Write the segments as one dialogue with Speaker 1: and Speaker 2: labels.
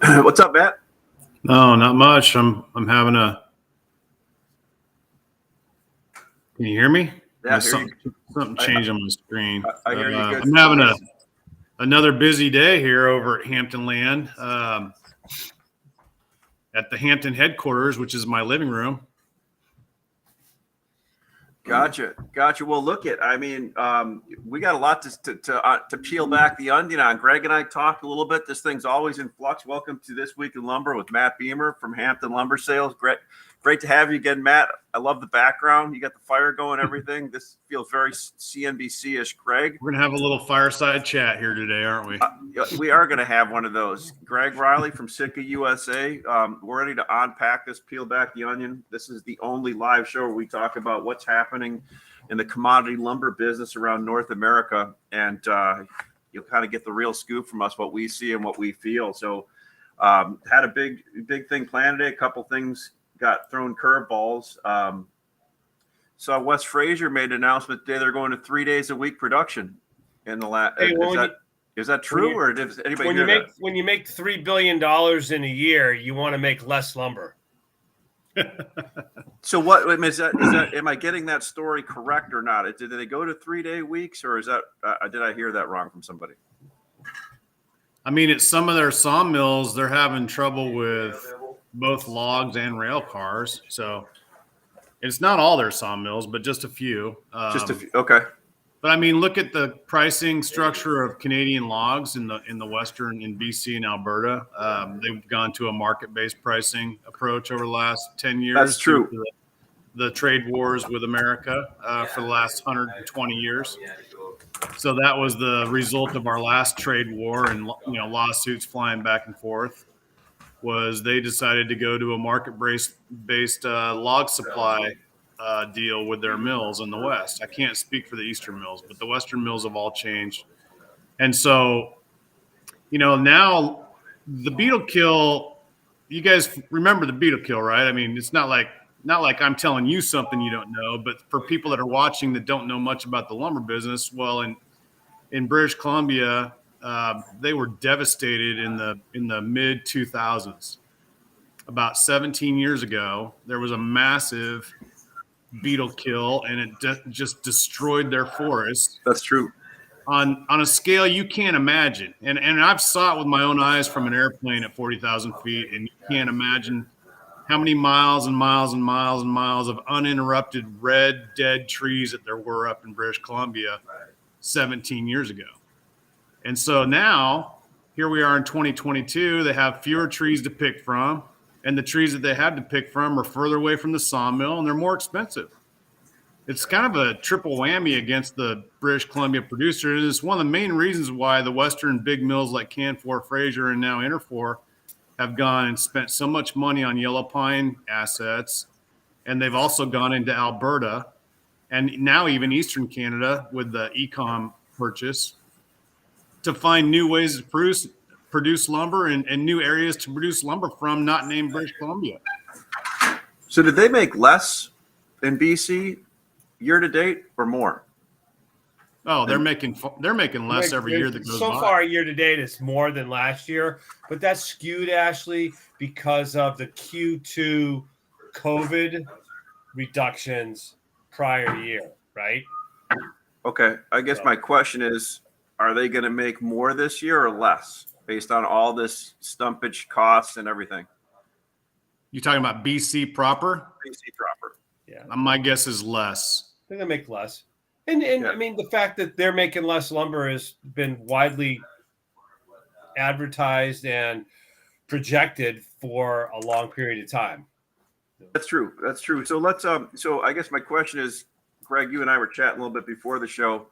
Speaker 1: What's up, Matt?
Speaker 2: No, not much. I'm having a. Can you hear me?
Speaker 1: Yeah,
Speaker 2: Something
Speaker 1: I,
Speaker 2: changed on my screen.
Speaker 1: I hear you good.
Speaker 2: I'm having another busy day here over at Hampton Land, at the Hampton headquarters, which is my living room.
Speaker 1: Gotcha. Well, look we got a lot to peel back the onion on. Greg and I talked a little bit. This thing's always in flux. Welcome to This Week in Lumber with Matt Beamer from Hampton Lumber Sales. Great to have you again, Matt. I love the background. You got the fire going, everything. This feels very CNBC-ish, Greg.
Speaker 2: We're going to have a little fireside chat here today, aren't we?
Speaker 1: We are going to have one of those. Greg Riley from Sitka USA. We're ready to unpack this, peel back the onion. This is the only live show where we talk about what's happening in the commodity lumber business around North America. And you'll kind of get the real scoop from us, what we see and what we feel. So had a big thing planned today. A couple things got thrown curveballs. So West Fraser made an announcement today. They're going to 3 days a week production in the last. Is that true, or does anybody hear that?
Speaker 3: When you make $3 billion in a year, you want to make less lumber.
Speaker 1: So what is that? Am I getting that story correct or not? Did they go to 3 day weeks, or is that? Did I hear that wrong from somebody?
Speaker 2: I mean, at some of their sawmills, they're having trouble with both logs and rail cars. So it's not all their sawmills, but just a few.
Speaker 1: Just a few. Okay.
Speaker 2: But I mean, look at the pricing structure of Canadian logs in the Western, in BC and Alberta. They've gone to a market-based pricing approach over the last 10 years.
Speaker 1: That's true.
Speaker 2: The trade wars with America for the last 120 years. So that was the result of our last trade war and lawsuits flying back and forth. Was they decided to go to a market-based log supply deal with their mills in the West. I can't speak for the Eastern mills, but the Western mills have all changed. And so, now the beetle kill, you guys remember the beetle kill, right? I mean, it's not like I'm telling you something you don't know, but for people that are watching that don't know much about the lumber business, well, in British Columbia, they were devastated in the mid 2000s. About 17 years ago, there was a massive beetle kill, and it just destroyed their forests.
Speaker 1: That's true.
Speaker 2: On a scale you can't imagine. And I've saw it with my own eyes from an airplane at 40,000 feet, and you can't imagine how many miles and miles and miles and miles of uninterrupted red dead trees that there were up in British Columbia 17 years ago. And so now, here we are in 2022, they have fewer trees to pick from. And the trees that they had to pick from are further away from the sawmill, and they're more expensive. It's kind of a triple whammy against the British Columbia producers. It's one of the main reasons why the Western big mills like Canfor, Fraser, and now Interfor have gone and spent so much money on yellow pine assets. And they've also gone into Alberta and now even Eastern Canada with the Ecom purchase to find new ways to produce lumber and new areas to produce lumber from, not named British Columbia.
Speaker 1: So did they make less in BC year to date or more?
Speaker 2: Oh, they're making less every year that goes by.
Speaker 3: So far, year to date, it's more than last year, but that's skewed, Ashley, because of the Q2 COVID reductions prior year, right?
Speaker 1: Okay. I guess my question is, are they going to make more this year or less based on all this stumpage costs and everything?
Speaker 2: You talking about BC proper?
Speaker 1: BC proper.
Speaker 3: Yeah.
Speaker 2: My guess is less.
Speaker 3: They're going to make less. And I mean, the fact that they're making less lumber has been widely advertised and projected for a long period of time.
Speaker 1: That's true. So let's so I guess my question is, Greg, you and I were chatting a little bit before the show.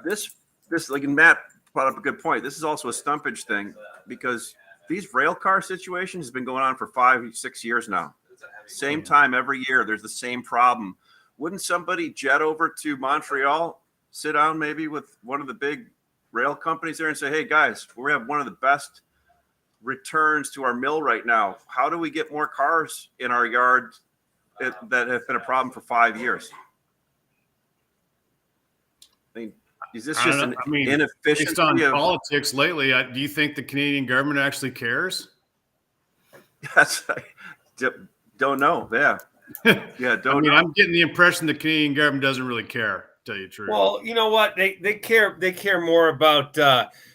Speaker 1: This like, and Matt brought up a good point. This is also a stumpage thing because these rail car situations has been going on for 5-6 years now. Same time every year, there's the same problem. Wouldn't somebody jet over to Montreal, sit down maybe with one of the big rail companies there and say, hey guys, we have one of the best returns to our mill right now. How do we get more cars in our yard that have been a problem for 5 years? I mean, Is this
Speaker 2: I don't
Speaker 1: just
Speaker 2: know.
Speaker 1: an
Speaker 2: I mean,
Speaker 1: inefficiency
Speaker 2: based on
Speaker 1: of?
Speaker 2: politics lately, do you think the Canadian government actually cares?
Speaker 1: Yes, I don't know. Yeah, yeah,
Speaker 2: I
Speaker 1: don't
Speaker 2: mean,
Speaker 1: know.
Speaker 2: I'm getting the impression the Canadian government doesn't really care, to tell you the truth.
Speaker 3: Well, you know what? They care more about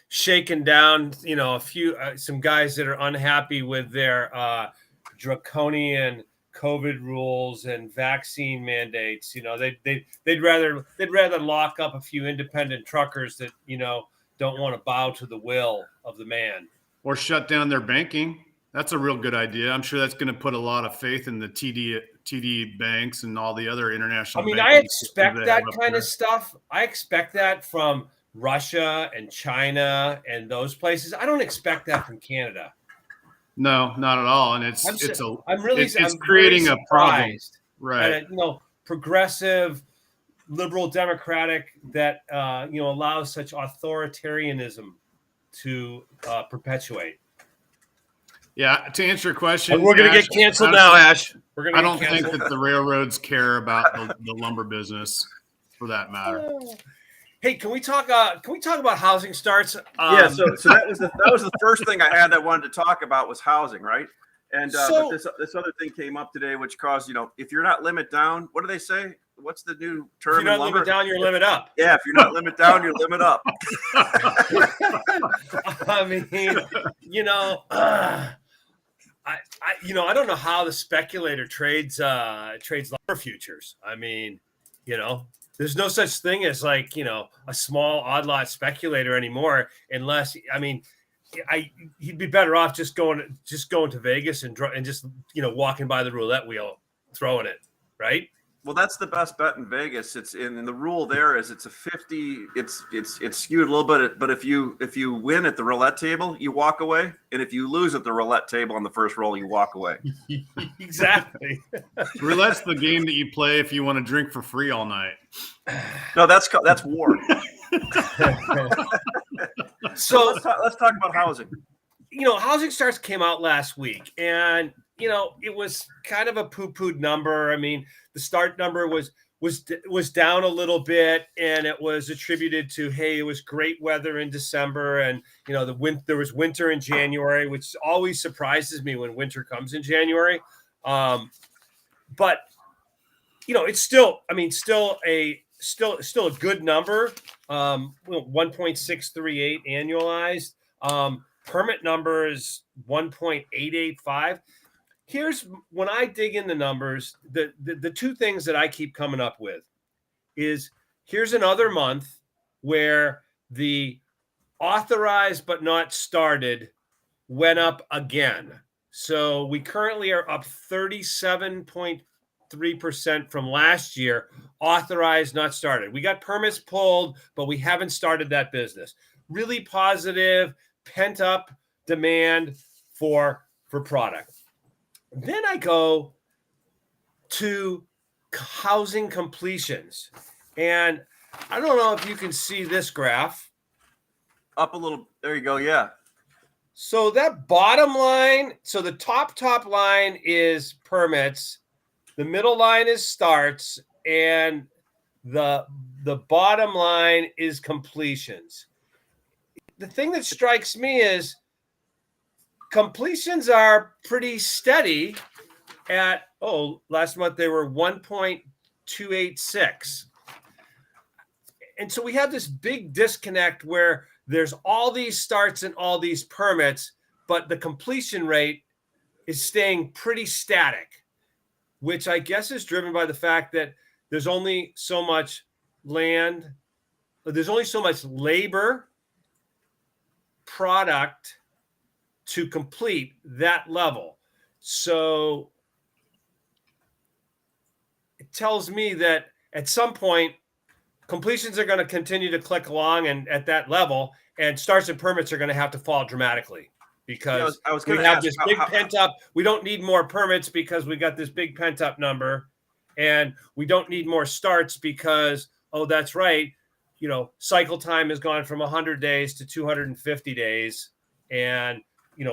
Speaker 3: shaking down, a few some guys that are unhappy with their draconian COVID rules and vaccine mandates. They'd rather lock up a few independent truckers that don't want to bow to the will of the man.
Speaker 2: Or shut down their banking. That's a real good idea. I'm sure that's going to put a lot of faith in the TD banks and all the other international.
Speaker 3: I mean,
Speaker 2: banking
Speaker 3: I
Speaker 2: systems
Speaker 3: expect
Speaker 2: they
Speaker 3: that
Speaker 2: have up
Speaker 3: kind
Speaker 2: there.
Speaker 3: of stuff. I expect that from Russia and China and those places. I don't expect that from Canada.
Speaker 2: No, not at all. And it's
Speaker 3: I'm really
Speaker 2: creating
Speaker 3: very
Speaker 2: a problem,
Speaker 3: surprised
Speaker 2: right?
Speaker 3: at progressive, liberal, democratic that allows such authoritarianism to perpetuate.
Speaker 2: Yeah. To answer your question,
Speaker 3: And we're going to
Speaker 2: Ash,
Speaker 3: get canceled
Speaker 2: honestly,
Speaker 3: now, Ash. We're going to
Speaker 2: I
Speaker 3: get
Speaker 2: don't think
Speaker 3: canceled.
Speaker 2: that the railroads care about the lumber business, for that matter.
Speaker 3: Hey, can we talk about housing starts?
Speaker 1: Yeah, so that was the first thing I had that I wanted to talk about was housing, right? And but this other thing came up today, which caused if you're not limit down, what do they say? What's the new term?
Speaker 3: If you're
Speaker 1: in
Speaker 3: not
Speaker 1: lumber?
Speaker 3: limit down, you're limit up.
Speaker 1: Yeah, if you're not limit down, you're limit up.
Speaker 3: I mean, I don't know how the speculator trades lumber futures. I mean, there's no such thing as a small odd lot speculator anymore, unless he'd be better off just going to Vegas and just walking by the roulette wheel, throwing it, right?
Speaker 1: Well, that's the best bet in Vegas. It's in the rule there is it's a 50. It's skewed a little bit, but if you win at the roulette table, you walk away, and if you lose at the roulette table on the first roll, you walk away.
Speaker 3: Exactly.
Speaker 2: Roulette's the game that you play if you want to drink for free all night.
Speaker 1: No, that's war.
Speaker 3: So
Speaker 1: let's talk about housing.
Speaker 3: Housing starts came out last week, and it was kind of a poo-pooed number. I mean, the start number was down a little bit, and it was attributed to, hey, it was great weather in December, and there was winter in January, which always surprises me when winter comes in January. But it's still a good number. 1.638 annualized. Permit number is 1.885. Here's when I dig in the numbers, the two things that I keep coming up with is here's another month where the authorized but not started went up again. So we currently are up 37.3% from last year, authorized, not started. We got permits pulled, but we haven't started that business. Really positive, pent up demand for product. Then I go to housing completions, and I don't know if you can see this graph.
Speaker 1: Up a little. There you go. Yeah.
Speaker 3: So that bottom line, so the top line is permits, the middle line is starts, and the bottom line is completions. The thing that strikes me is completions are pretty steady at, last month they were 1.286. And so we have this big disconnect where there's all these starts and all these permits, but the completion rate is staying pretty static, which I guess is driven by the fact that there's only so much land, there's only so much labor, product to complete that level. So it tells me that at some point, completions are going to continue to click along and at that level, and starts and permits are going to have to fall dramatically because
Speaker 1: I was
Speaker 3: we
Speaker 1: going to
Speaker 3: have
Speaker 1: ask
Speaker 3: this big pent up. We don't need more permits because we got this big pent up number, and we don't need more starts because, that's right, cycle time has gone from 100 days to 250 days, and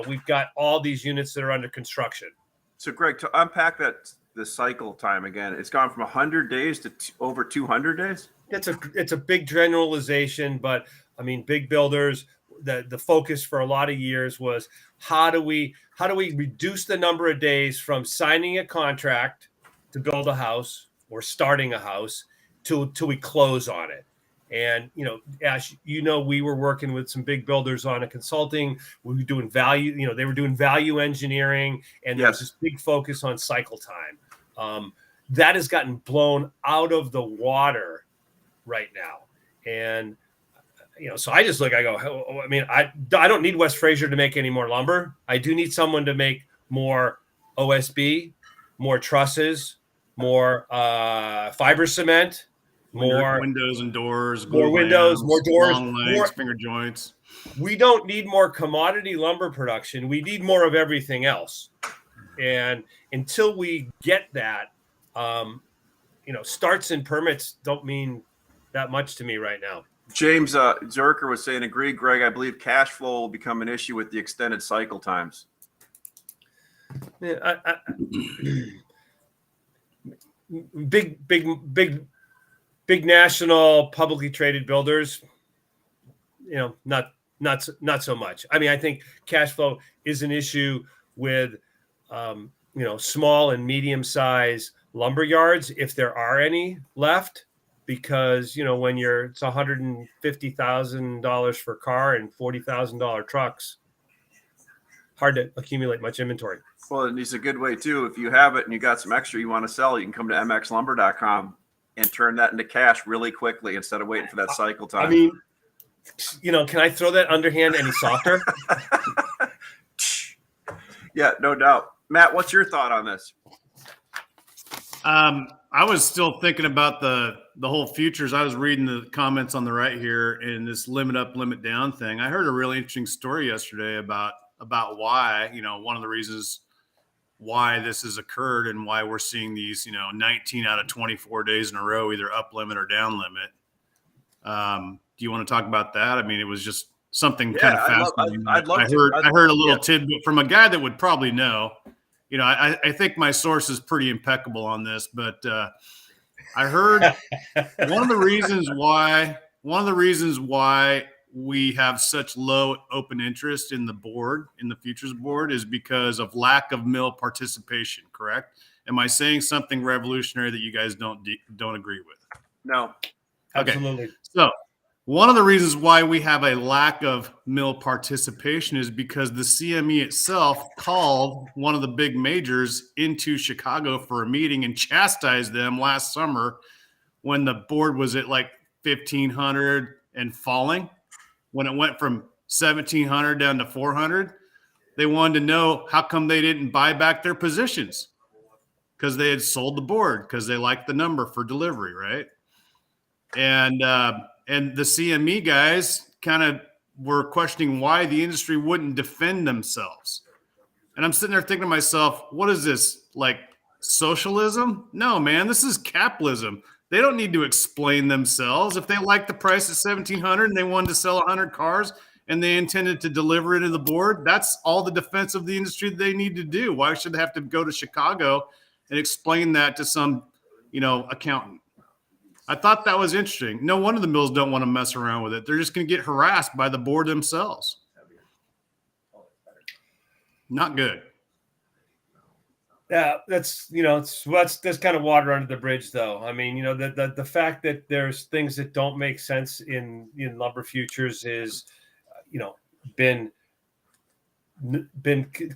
Speaker 3: we've got all these units that are under construction.
Speaker 1: So, Greg, to unpack the cycle time again, it's gone from 100 days to over 200 days.
Speaker 3: it's a big generalization, but I mean, big builders, the focus for a lot of years was how do we reduce the number of days from signing a contract to build a house or starting a house till we close on it. And, Ash, we were working with some big builders on a consulting. We were doing value, they were doing value engineering, and there was this big focus on cycle time. That has gotten blown out of the water right now. And, so I just I don't need West Fraser to make any more lumber. I do need someone to make more OSB, more trusses, more fiber cement, more
Speaker 2: windows and doors,
Speaker 3: more windows, more doors,
Speaker 2: long legs, finger joints.
Speaker 3: We don't need more commodity lumber production. We need more of everything else. And until we get that, starts and permits don't mean that much to me right now.
Speaker 1: James Zerker was saying, agree, Greg. I believe cash flow will become an issue with the extended cycle times.
Speaker 3: Yeah, big national publicly traded builders, not so much. I mean, I think cash flow is an issue with small and medium size lumber yards, if there are any left, because when it's $150,000 for a car and $40,000 trucks, hard to accumulate much inventory.
Speaker 1: Well, and it's a good way too. If you have it and you got some extra you want to sell, you can come to mxlumber.com and turn that into cash really quickly instead of waiting for that cycle time.
Speaker 3: I mean, can I throw that underhand any softer?
Speaker 1: Yeah, no doubt. Matt, what's your thought on this?
Speaker 2: I was still thinking about the whole futures. I was reading the comments on the right here in this limit up, limit down thing. I heard a really interesting story yesterday about why, one of the reasons why this has occurred and why we're seeing these, 19 out of 24 days in a row, either up limit or down limit. Do you want to talk about that? I mean, it was just something kind of fascinating. I heard a little tidbit from a guy that would probably know. I think my source is pretty impeccable on this, but I heard one of the reasons why we have such low open interest in the futures board is because of lack of mill participation. Correct? Am I saying something revolutionary that you guys don't agree with?
Speaker 1: No.
Speaker 3: Absolutely.
Speaker 2: Okay. So one of the reasons why we have a lack of mill participation is because the CME itself called one of the big majors into Chicago for a meeting and chastised them last summer when the board was at like 1,500 and falling. When it went from 1,700 down to 400, they wanted to know how come they didn't buy back their positions, because they had sold the board because they liked the number for delivery, right? And the CME guys kind of were questioning why the industry wouldn't defend themselves. And I'm sitting there thinking to myself, what is this, like socialism? No, man, this is capitalism. They don't need to explain themselves. If they like the price at 1,700 and they wanted to sell 100 cars and they intended to deliver it to the board, that's all the defense of the industry they need to do. Why should they have to go to Chicago and explain that to some, accountant? I thought that was interesting. No wonder the mills don't want to mess around with it. They're just going to get harassed by the board themselves. Not good.
Speaker 3: Yeah, that's that's kind of water under the bridge, though. I mean, the fact that there's things that don't make sense in lumber futures is, been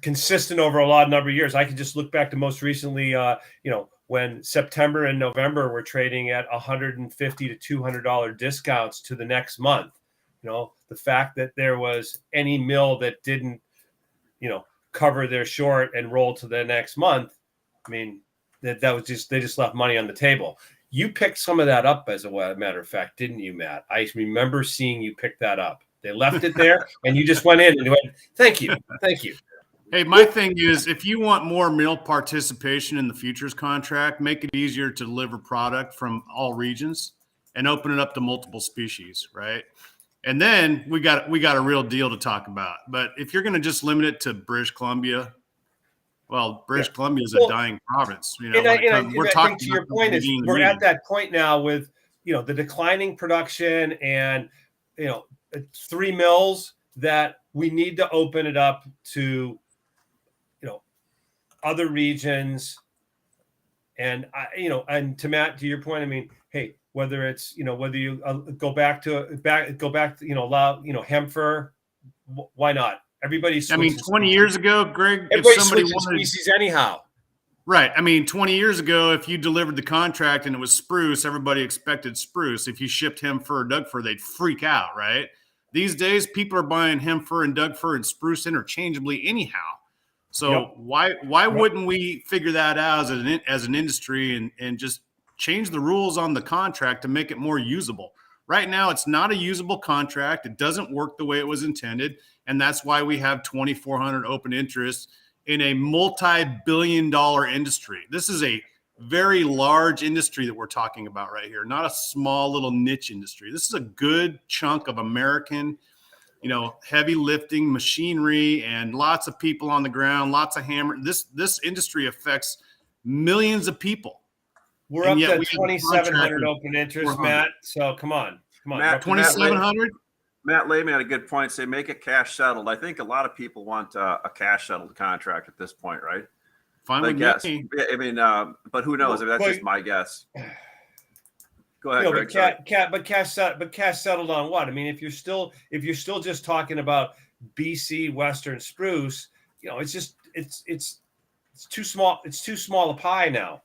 Speaker 3: consistent over a number of years. I can just look back to most recently, when September and November were trading at $150 to $200 discounts to the next month. The fact that there was any mill that didn't, cover their short and roll to the next month. I mean, that was just, they just left money on the table. You picked some of that up, as a matter of fact, didn't you, Matt? I remember seeing you pick that up. They left it there and you just went in and went, thank you. Thank you.
Speaker 2: Hey, my thing is, if you want more mill participation in the futures contract, make it easier to deliver product from all regions and open it up to multiple species, right? And then we got a real deal to talk about. But if you're going to just limit it to British Columbia, well, British Columbia is a dying province.
Speaker 3: We're talking to your point is we're at that point now with, the declining production and, 3 mills that we need to open it up to, other regions. And and to Matt, to your point, I mean, hey, whether it's, whether you go back to, allow, Hemfer, why not? Everybody's,
Speaker 2: I mean, 20 years ago, Greg, if
Speaker 3: everybody
Speaker 2: somebody
Speaker 3: switches
Speaker 2: wanted,
Speaker 3: species anyhow.
Speaker 2: right. I mean, 20 years ago, if you delivered the contract and it was spruce, everybody expected spruce. If you shipped hemp fir or Doug fir, they'd freak out, right? These days, people are buying hemp fir and Doug fir and spruce interchangeably anyhow. So why wouldn't we figure that out as an industry and just change the rules on the contract to make it more usable? Right now, it's not a usable contract. It doesn't work the way it was intended. And that's why we have 2,400 open interests in a multi-billion-dollar industry. This is a very large industry that we're talking about right here, not a small little niche industry. This is a good chunk of American, heavy lifting machinery and lots of people on the ground, lots of hammer. This industry affects millions of people.
Speaker 3: We're up to 2,700 open interest, Matt. So come on.
Speaker 1: Matt,
Speaker 2: 2,700.
Speaker 1: Matt Lehman had a good point. Say make it cash settled. I think a lot of people want a cash settled contract at this point, right?
Speaker 2: Fine with me.
Speaker 1: I mean, but who knows? That's just my guess. Go ahead, Greg.
Speaker 3: But cash settled on what? I mean, if you're still just talking about BC Western spruce, it's too small. It's too small a pie now,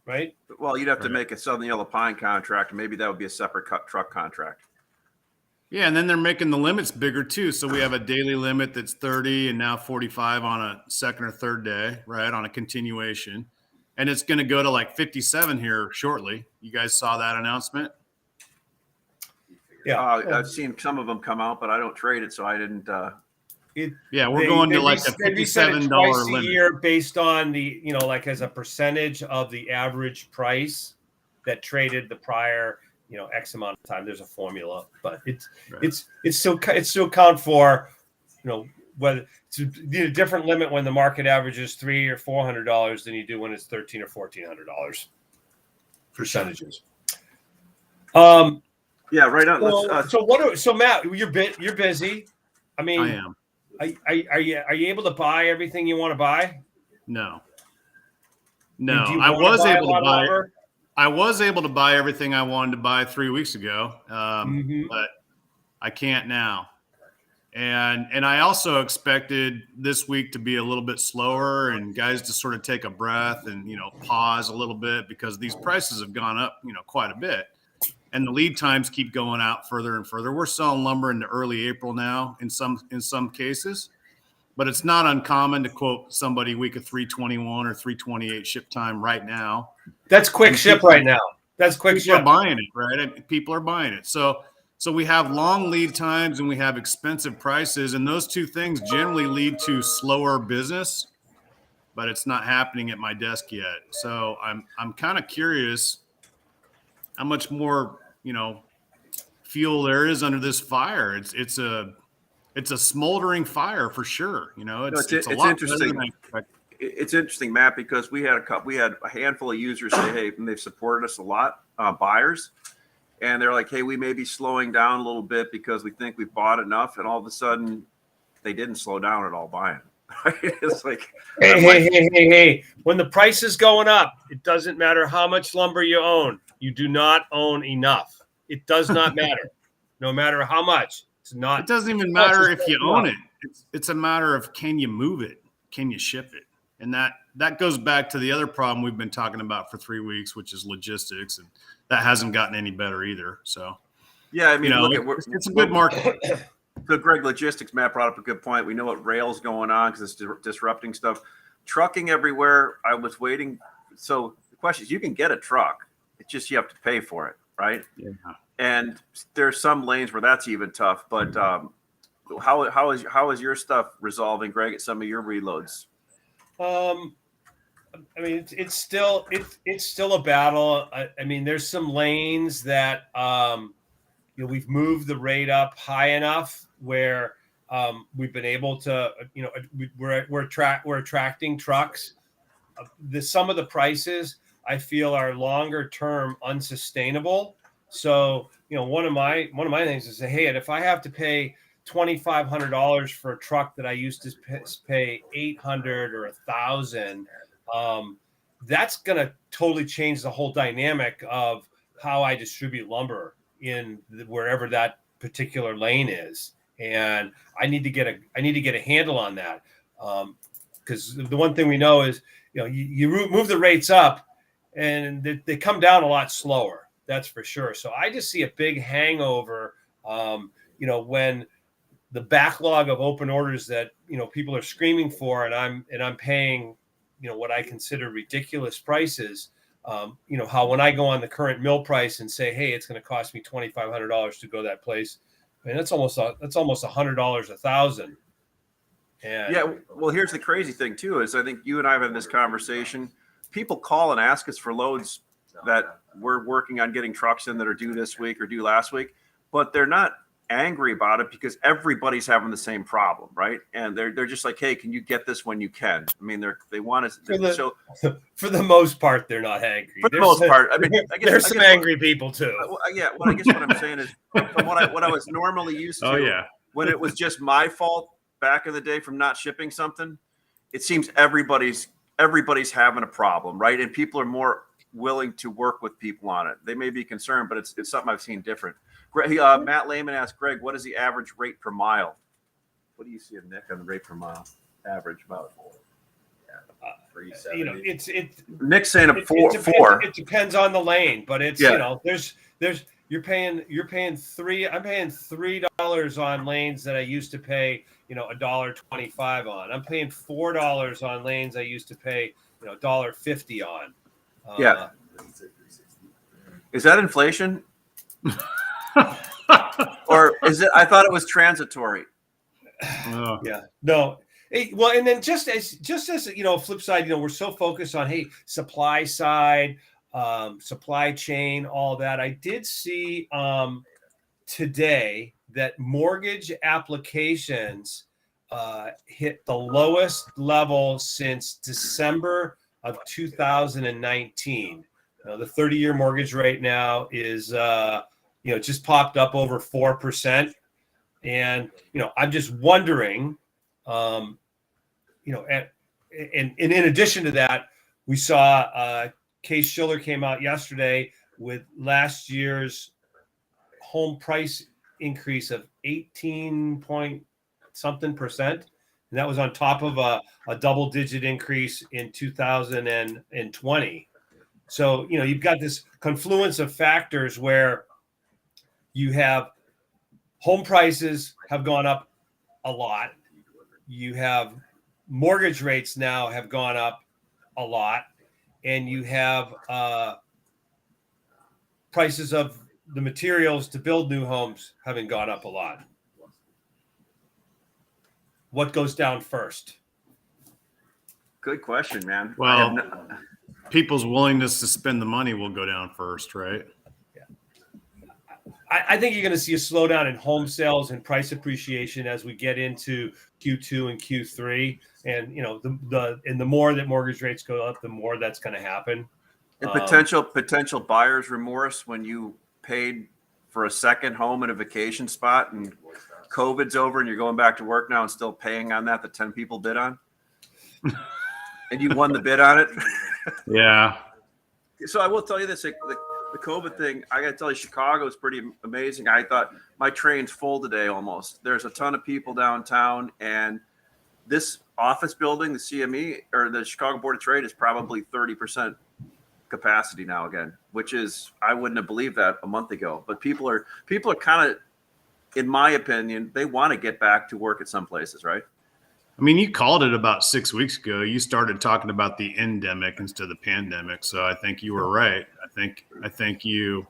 Speaker 3: right?
Speaker 1: Well, you'd have to make a Southern Yellow Pine contract, and maybe that would be a separate truck contract.
Speaker 2: Yeah, and then they're making the limits bigger too. So we have a daily limit that's 30 and now 45 on a second or third day, right? On a continuation. And it's going to go to like 57 here shortly. You guys saw that announcement?
Speaker 1: Yeah. I've seen some of them come out, but I don't trade it, so I didn't.
Speaker 2: We're going to like a $57
Speaker 3: twice
Speaker 2: limit
Speaker 3: a year based on the, like as a percentage of the average price that traded the prior, X amount of time. There's a formula, but it's to account for, whether it's a different limit when the market averages $300 or $400 than you do when it's $1,300 or $1,400 percentages.
Speaker 1: Yeah, right on.
Speaker 3: So Matt, you're busy. I mean,
Speaker 2: I am.
Speaker 3: Are you able to buy everything you want to buy?
Speaker 2: No. I was able to buy. I was able to buy everything I wanted to buy 3 weeks ago, but I can't now. And I also expected this week to be a little bit slower and guys to sort of take a breath and, pause a little bit because these prices have gone up, quite a bit. And the lead times keep going out further and further. We're selling lumber into early April now in some cases, but it's not uncommon to quote somebody week of 321 or 328 ship time right now.
Speaker 3: That's quick ship right now. That's quick ship.
Speaker 2: People are buying it, right? People are buying it. So we have long lead times and we have expensive prices, and those two things generally lead to slower business, but it's not happening at my desk yet. So I'm kind of curious how much more, fuel there is under this fire. It's a smoldering fire for sure. It's a lot
Speaker 1: interesting. It's interesting, Matt, because we had a handful of users say, hey, and they've supported us a lot, buyers. And they're like, hey, we may be slowing down a little bit because we think we've bought enough. And all of a sudden they didn't slow down at all buying. It's like,
Speaker 3: hey, when the price is going up, it doesn't matter how much lumber you own. You do not own enough. It does not matter. No matter how much.
Speaker 2: It doesn't even matter if you own it. It's a matter of, can you move it? Can you ship it? And that goes back to the other problem we've been talking about for 3 weeks, which is logistics. And that hasn't gotten any better either. So,
Speaker 1: yeah, I mean,
Speaker 2: it's a good market.
Speaker 1: So, Greg, logistics, Matt brought up a good point. We know what rail's going on because it's disrupting stuff. Trucking everywhere. I was waiting. So the question is, you can get a truck. It's just you have to pay for it, right?
Speaker 2: Yeah.
Speaker 1: And there's some lanes where that's even tough. But how is your stuff resolving, Greg, at some of your reloads?
Speaker 3: I mean, it's still a battle. I mean, there's some lanes that we've moved the rate up high enough where we've been able to we're attracting trucks. Some of the prices I feel are longer term unsustainable. So, one of my things is say, hey, and if I have to pay $2,500 for a truck that I used to pay $800 or $1,000, that's going to totally change the whole dynamic of how I distribute lumber in wherever that particular lane is. And I need to get a handle on that. Because the one thing we know is, you move the rates up and they come down a lot slower. That's for sure. So I just see a big hangover, when the backlog of open orders that, people are screaming for, and I'm paying, what I consider ridiculous prices. How when I go on the current mill price and say, hey, it's going to cost me $2,500 to go that place, I mean, that's almost $100 1,000. And
Speaker 1: yeah, well, here's the crazy thing too, is I think you and I have had this conversation. People call and ask us for loads that we're working on getting trucks in that are due this week or due last week, but they're not angry about it because everybody's having the same problem, right? And they're just like, hey, can you get this when you can? I mean, they want to.
Speaker 3: For the most part, they're not angry.
Speaker 1: For the most part, I mean,
Speaker 3: there's some angry people too.
Speaker 1: Yeah, well, I guess what I'm saying is, from what I was normally used to, when it was just my fault back in the day from not shipping something, it seems everybody's having a problem, right? And people are more willing to work with people on it. They may be concerned, but it's something I've seen different. Matt Lehman asked Greg, what is the average rate per mile? What do you see, Nick, on the rate per mile? Average about
Speaker 3: 370.
Speaker 1: Nick's saying four.
Speaker 3: It depends on the lane, but it's there's I'm paying $3 on lanes that I used to pay $1.25 on. I'm paying $4 on lanes I used to pay $1.50 on.
Speaker 1: Yeah. Is that inflation? Or is it? I thought it was transitory.
Speaker 3: Yeah. No. Hey, well, and then just as flip side, we're so focused on supply side, supply chain, all that. I did see today that mortgage applications hit the lowest level since December of 2019. The 30-year mortgage rate now is just popped up over 4%, and I'm just wondering, and in addition to that, we saw Case-Shiller came out yesterday with last year's home price increase of 18 point something percent. And that was on top of a double-digit increase in 2020. So, you've got this confluence of factors where you have home prices have gone up a lot. You have mortgage rates now have gone up a lot. And you have prices of the materials to build new homes having gone up a lot. What goes down first?
Speaker 1: Good question, man.
Speaker 2: Well, people's willingness to spend the money will go down first, right?
Speaker 3: Yeah. I think you're going to see a slowdown in home sales and price appreciation as we get into Q2 and Q3. And the more that mortgage rates go up, the more that's going to happen.
Speaker 1: And potential buyer's remorse when you paid for a second home in a vacation spot and COVID's over and you're going back to work now and still paying on that 10 people bid on, and you won the bid on it.
Speaker 2: Yeah.
Speaker 1: So I will tell you this: the COVID thing, I got to tell you, Chicago is pretty amazing. I thought my train's full today almost. There's a ton of people downtown, and this office building, the CME or the Chicago Board of Trade, is probably 30% capacity now again, which is, I wouldn't have believed that a month ago. But people are kind of, in my opinion, they want to get back to work at some places, right?
Speaker 2: I mean, you called it about 6 weeks ago. You started talking about the endemic instead of the pandemic. So I think you were right. I think you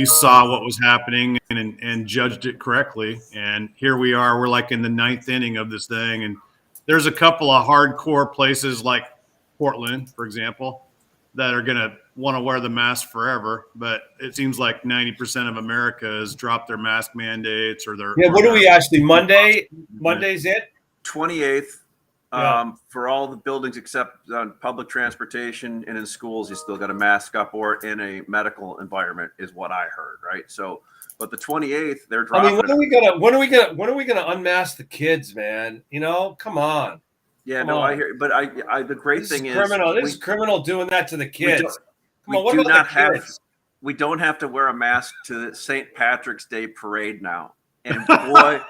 Speaker 2: saw what was happening and judged it correctly. And here we are. We're like in the 9th inning of this thing. And there's a couple of hardcore places like Portland, for example, that are going to want to wear the mask forever. But it seems like 90% of America has dropped their mask mandates or their.
Speaker 3: Yeah. What do we actually Monday's it?
Speaker 1: 28th
Speaker 3: Yeah.
Speaker 1: For all the buildings except on public transportation and in schools, you still got to mask up, or in a medical environment is what I heard, right? So, but the 28th, they're
Speaker 3: I
Speaker 1: dropping
Speaker 3: mean, when
Speaker 1: it.
Speaker 3: are we gonna unmask the kids, man? You know, come on.
Speaker 1: Yeah,
Speaker 3: Come
Speaker 1: no, I
Speaker 3: on.
Speaker 1: hear, but I the great
Speaker 3: This
Speaker 1: thing
Speaker 3: is
Speaker 1: is
Speaker 3: criminal. This is criminal doing that to the
Speaker 1: we don't
Speaker 3: kids. Come
Speaker 1: we
Speaker 3: on, what
Speaker 1: do
Speaker 3: about
Speaker 1: not
Speaker 3: the
Speaker 1: have
Speaker 3: kids?
Speaker 1: we don't have to wear a mask to the St. Patrick's Day parade now. And boy,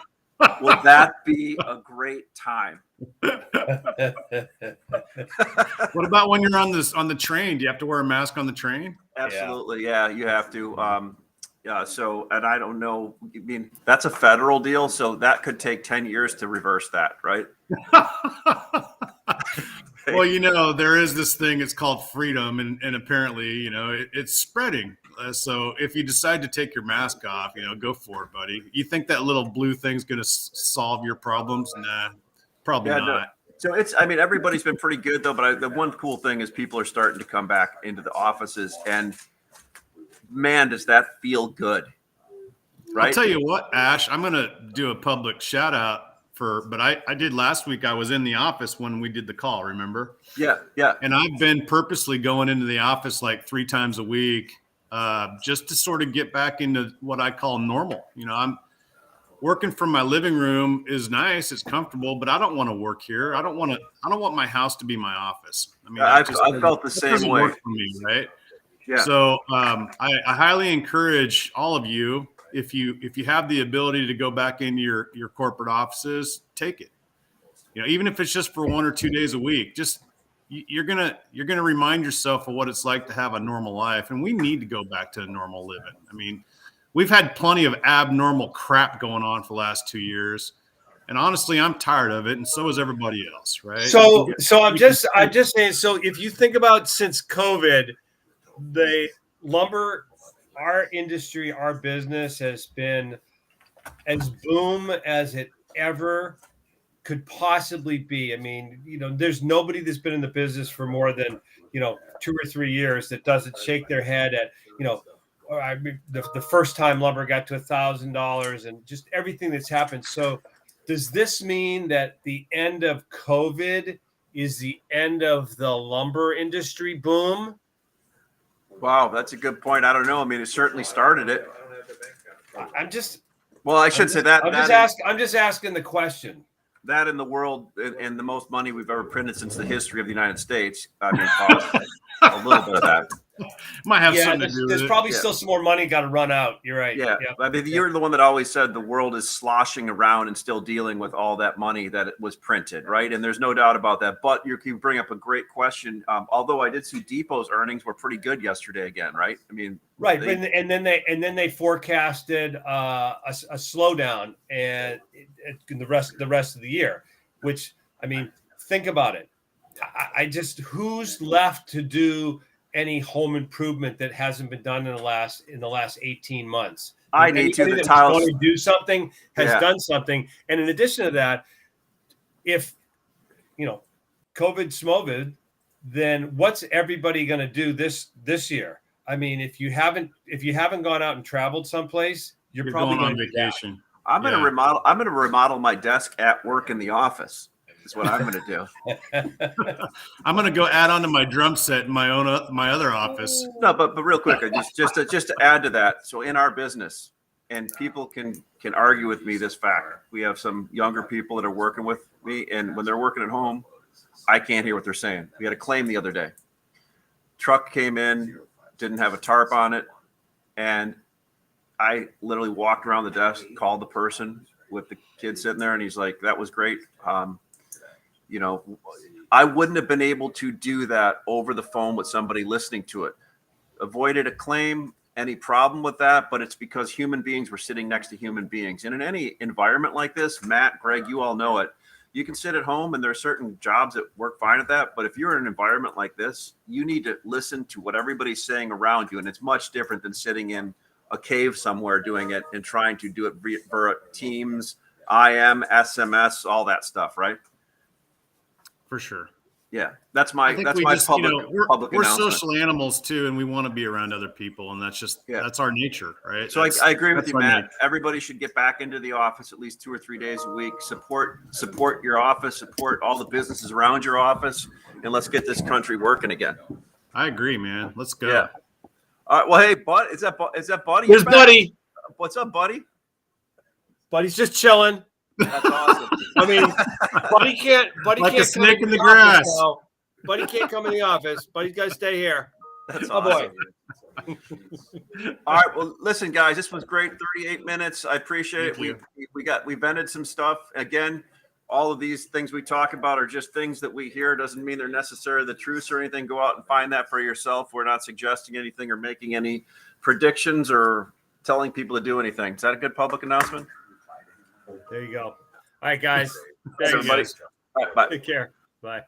Speaker 1: will that be a great time.
Speaker 2: What about when you're on the train? Do you have to wear a mask on the train?
Speaker 1: Absolutely, yeah, you have to. Yeah, so, and I don't know. I mean, that's a federal deal, so that could take 10 years to reverse that, right?
Speaker 2: Well, you know, there is this thing. It's called freedom, and apparently, you know, it's spreading. So if you decide to take your mask off, you know, go for it, buddy. You think that little blue thing's going to solve your problems? Nah, probably
Speaker 1: Yeah,
Speaker 2: not.
Speaker 1: no. So it's, I mean, everybody's been pretty good though, but the one cool thing is people are starting to come back into the offices, and man, does that feel good, right?
Speaker 2: I'll tell you what, Ash, I'm going to do a public shout out but I did last week. I was in the office when we did the call, remember?
Speaker 1: Yeah, yeah.
Speaker 2: And I've been purposely going into the office like 3 times a week, just to sort of get back into what I call normal. You know, I'm working from my living room is nice. It's comfortable, but I don't want to work here. I don't want my house to be my office. I mean,
Speaker 1: I felt the same
Speaker 2: doesn't
Speaker 1: way.
Speaker 2: work for me, right?
Speaker 1: Yeah.
Speaker 2: So I highly encourage all of you, if you have the ability to go back into your corporate offices, take it. You know, even if it's just for 1 or 2 days a week, just you're gonna remind yourself of what it's like to have a normal life, and we need to go back to normal living. I mean, we've had plenty of abnormal crap going on for the last 2 years, and honestly, I'm tired of it, and so is everybody else, right?
Speaker 3: So I'm just saying. So if you think about since COVID, the lumber, our industry, our business has been as boom as it ever could possibly be. I mean, you know, there's nobody that's been in the business for more than, you know, 2 or 3 years that doesn't shake their head at, you know, I mean, the first time lumber got to $1,000 and just everything that's happened. So does this mean that the end of COVID is the end of the lumber industry boom?
Speaker 1: Wow, that's a good point. I don't know. I mean, it certainly started it.
Speaker 3: I'm just,
Speaker 1: Well, I should say that.
Speaker 3: I'm just asking the question.
Speaker 1: That in the world, and the most money we've ever printed since the history of the United States. I mean, caused a little bit of that.
Speaker 2: Might have
Speaker 3: Yeah,
Speaker 2: something to do with
Speaker 3: there's
Speaker 2: it.
Speaker 3: probably still some more money got to run out. You're right.
Speaker 1: Yeah. I mean, you're the one that always said the world is sloshing around and still dealing with all that money that it was printed, right? And there's no doubt about that. But you bring up a great question. Although I did see Depot's earnings were pretty good yesterday again, right? I mean,
Speaker 3: right. And then they forecasted a slowdown and the rest of the year, which, I mean, think about it. I just, who's left to do any home improvement that hasn't been done in the last 18 months?
Speaker 1: I need to. The tiles
Speaker 3: going to do something has done something. And in addition to that, if you know COVID smovid, then what's everybody going to do this year? I mean, if you haven't gone out and traveled someplace, you're probably
Speaker 2: going on vacation.
Speaker 1: I'm going to remodel. I'm going to remodel my desk at work in the office. Is what I'm going to do.
Speaker 2: I'm going to go add on to my drum set in my other office.
Speaker 1: No, but real quick, just to add to that. So in our business, and people can argue with me this fact. We have some younger people that are working with me, and when they're working at home, I can't hear what they're saying. We had a claim the other day. Truck came in, didn't have a tarp on it, and I literally walked around the desk, called the person with the kid sitting there, and he's like, "That was great." You know, I wouldn't have been able to do that over the phone with somebody listening to it. Avoided a claim, any problem with that, but it's because human beings were sitting next to human beings. And in any environment like this, Matt, Greg, you all know it. You can sit at home and there are certain jobs that work fine at that. But if you're in an environment like this, you need to listen to what everybody's saying around you. And it's much different than sitting in a cave somewhere doing it and trying to do it via Teams, IM, SMS, all that stuff, right?
Speaker 2: For sure.
Speaker 1: Yeah, that's
Speaker 2: I
Speaker 1: my
Speaker 2: think
Speaker 1: that's
Speaker 2: we
Speaker 1: my
Speaker 2: just,
Speaker 1: public public
Speaker 2: we're
Speaker 1: announcement.
Speaker 2: social animals too, and we want to be around other people, and that's our nature, right?
Speaker 1: So I agree with
Speaker 2: that's
Speaker 1: you,
Speaker 2: our
Speaker 1: Matt.
Speaker 2: nature.
Speaker 1: Everybody should get back into the office at least 2 or 3 days a week. Support your office, support all the businesses around your office, and let's get this country working again.
Speaker 2: I agree, man. Let's go.
Speaker 1: Yeah. All right. Well, hey, Bud, is that Buddy?
Speaker 3: Here's
Speaker 1: You're back?
Speaker 3: Buddy.
Speaker 1: What's up, Buddy?
Speaker 3: Buddy's just chilling.
Speaker 1: That's awesome.
Speaker 3: I mean, Buddy can't
Speaker 2: Like
Speaker 3: come
Speaker 2: a snake in the
Speaker 3: office
Speaker 2: grass.
Speaker 3: now. Buddy can't come in the office. Buddy's got to stay here.
Speaker 1: That's
Speaker 3: Oh, boy.
Speaker 1: awesome. All right. Well, listen, guys, this was great. 38 minutes. I appreciate
Speaker 2: Thank
Speaker 1: it. We vented some stuff. Again, all of these things we talk about are just things that we hear. Doesn't mean they're necessarily the truth or anything. Go out and find that for yourself. We're not suggesting anything or making any predictions or telling people to do anything. Is that a good public announcement?
Speaker 3: There you go. All right, guys. Thanks,
Speaker 1: Everybody.
Speaker 3: guys.
Speaker 1: All right, bye.
Speaker 3: Take care. Bye.